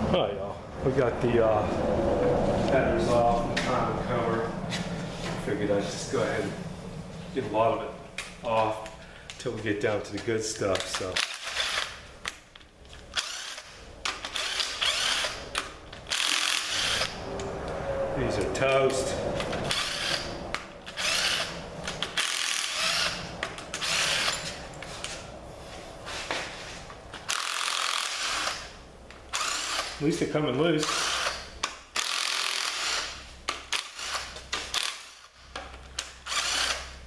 Alright, y'all. We got the headers off and the timing cover. Figured I'd just go ahead and get a lot of it off until we get down to the good stuff. So. These are toast. At least they're coming loose.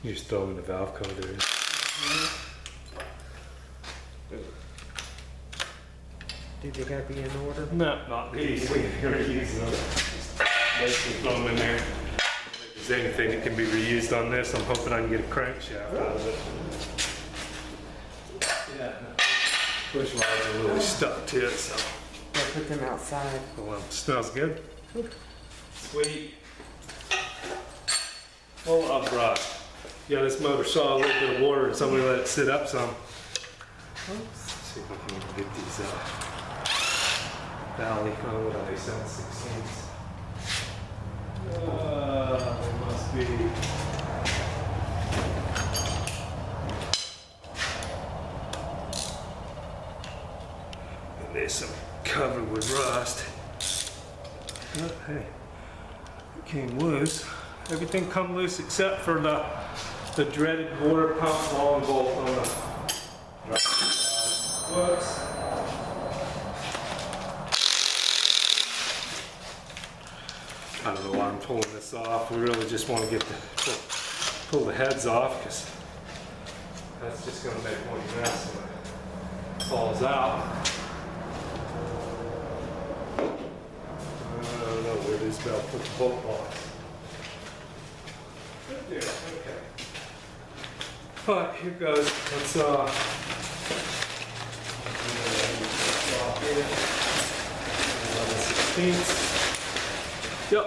You just throw them in the valve cover there. Do they gotta be in order? No, not these. We're gonna use them. Basically throw them in there. If there's anything that can be reused on this, I'm hoping I can get a crankshaft out of it. Yeah, push rods are really stuck to it, so. I'll put them outside. Well, smells good. Sweet. Full of rust. Yeah, this motor saw a little bit of water and somebody let it sit up some. Oops. See if we can get these Valley, what are they, 7/16? They must be. And there's some covered with rust. But hey, it came loose. Everything come loose except for the dreaded water pump ball and bolt on the driver's side. Whoops. I don't know why I'm pulling this off. We really just want to get the pull the heads off because that's just going to make one mess when it falls out. I don't know where this belt put the bolt box. Right there, okay. But here goes. Let's 11/16. Yep,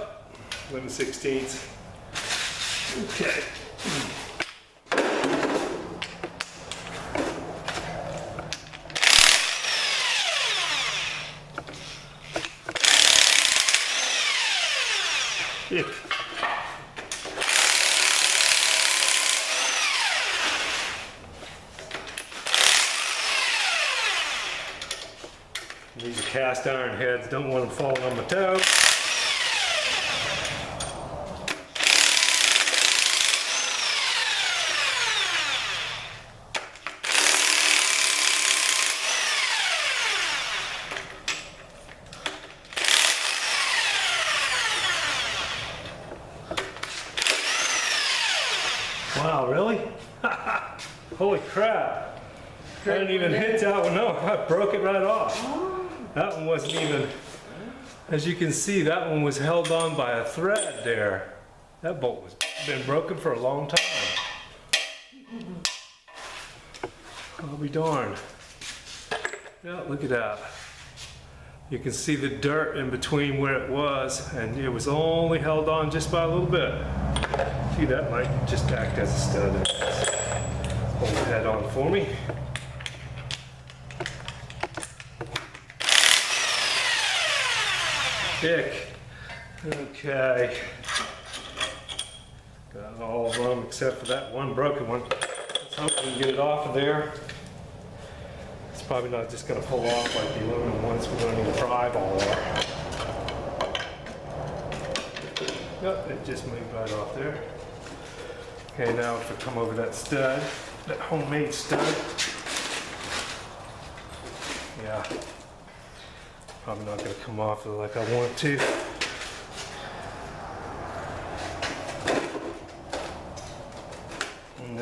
11/16. Okay. Yeah. These are cast iron heads, don't want them falling on my toe. Wow, really? Holy crap. I didn't even hit that one. No, I broke it right off. That one wasn't even, as you can see, that one was held on by a thread there. That bolt was been broken for a long time. I'll be darned. Yeah, look at that. You can see the dirt in between where it was, and it was only held on just by a little bit. Gee, that might just act as a stud. Hold the head on for me. Thick. Okay. Got all of them except for that one broken one. Let's hope we can get it off of there. It's probably not just going to pull off like the aluminum ones. We're going to need a pry ball. Yep, it just moved right off there. Okay, now if I come over that stud, that homemade stud. Yeah. Probably not going to come off like I want to. And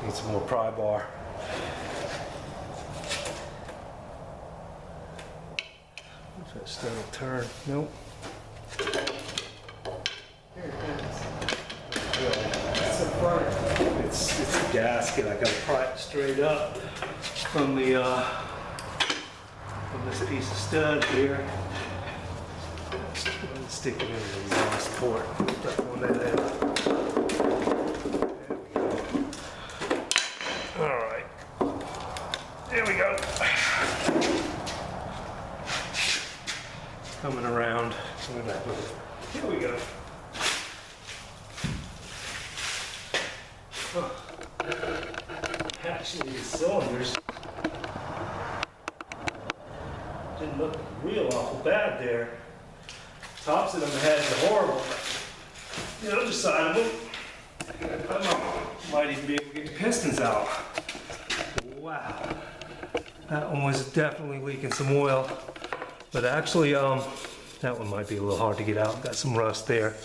need some more pry bar. If that stud will turn. Nope. Here it goes. It's a front. It's a gasket. I got to pry it straight up from the this piece of stud here. Stick it in the exhaust port. That one there. There we go. All right. There we go. coming around. Look at that. Here we go. Huh. Actually, the cylinders didn't look real awful bad there. Tops of them heads are horrible. But the other side of them, I might even be able to get the pistons out. Wow. That one was definitely leaking some oil. But actually, that one might be a little hard to get out. Got some rust there.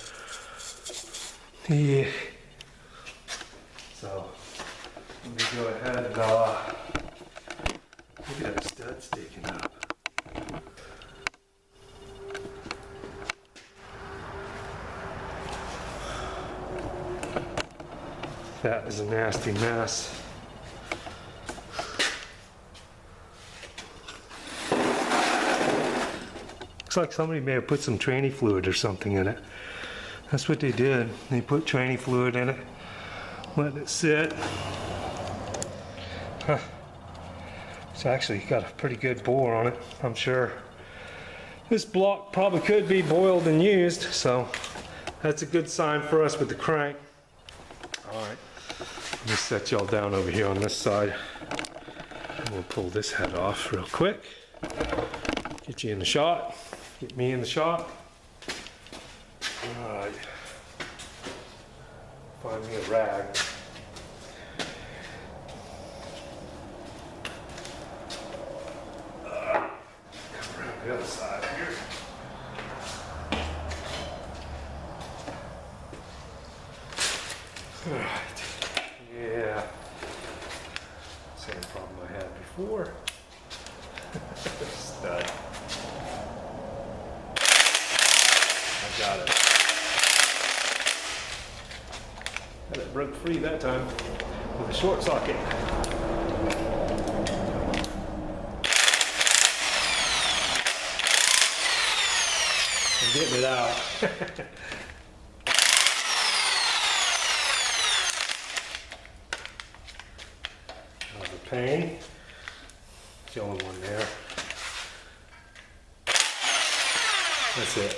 Yeah. So, let me go ahead and, look at that stud sticking up. That is a nasty mess. Looks like somebody may have put some tranny fluid or something in it. That's what they did. They put tranny fluid in it, let it sit. Huh. It's actually got a pretty good bore on it, I'm sure. This block probably could be boiled and used, so that's a good sign for us with the crank. All right, let me set y'all down over here on this side. And we'll pull this head off real quick. Get you in the shot. Get me in the shot. All right. Find me a rag. Come around the other side here. All right. Yeah. Same problem I had before. Stud. I got it. Got it broke free that time with a short socket. I'm getting it out. That was a pain. It's the only one there. That's it.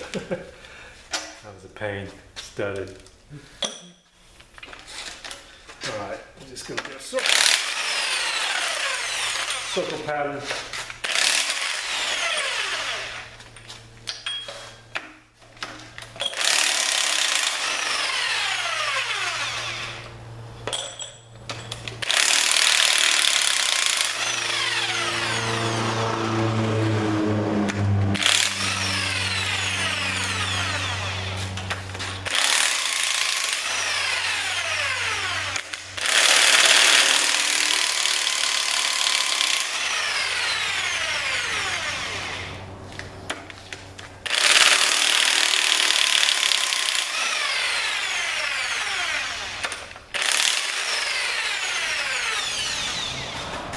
That was a pain. Studded. Alright, I'm just going to do a circle pattern.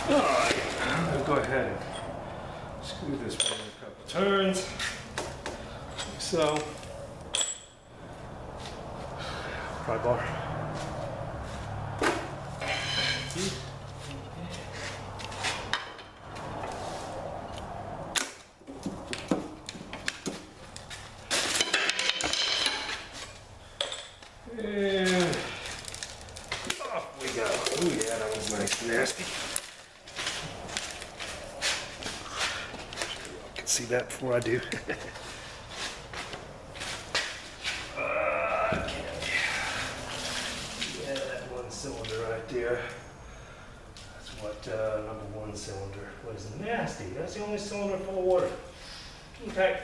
Alright, I'm going to go ahead and screw this one a couple turns, like so. Pry bar. And off we go. Oh yeah, that was nice and nasty. See that before I do. Yeah, that one cylinder right there. That's what number one cylinder was. Nasty. That's the only cylinder full of water. Okay.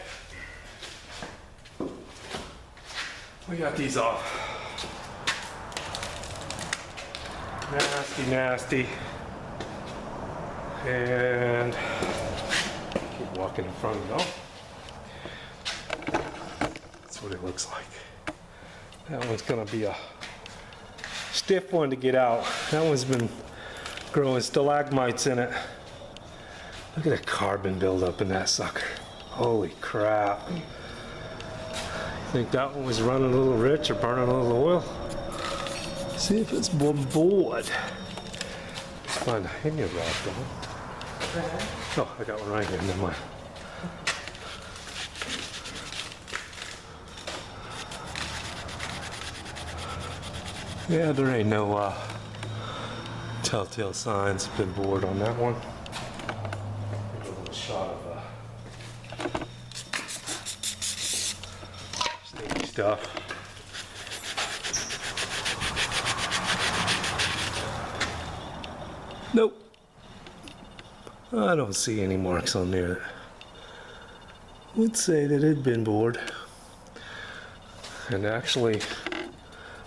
We got these off. Nasty, nasty. And walking in front of y'all. That's what it looks like. That one's gonna be a stiff one to get out. That one's been growing stalagmites in it. Look at the carbon buildup in that sucker. Holy crap. You think that one was running a little rich or burning a little oil? See if it's board. Let's find a hanger rod though. Oh, I got one right here, never mind. Yeah, there ain't no telltale signs been bored on that one. Give a little shot of sticky stuff. Nope. I don't see any marks on there. Would say that it had been bored. And actually,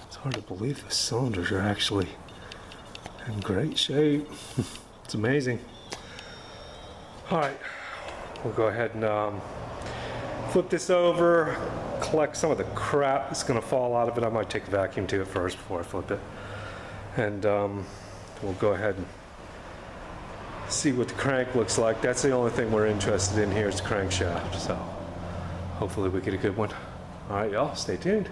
it's hard to believe the cylinders are actually in great shape. It's amazing. All right, we'll go ahead and flip this over, collect some of the crap that's gonna fall out of it. I might take the vacuum to it first before I flip it. And we'll go ahead and see what the crank looks like. That's the only thing we're interested in here is the crankshaft. So hopefully we get a good one. All right, y'all, stay tuned.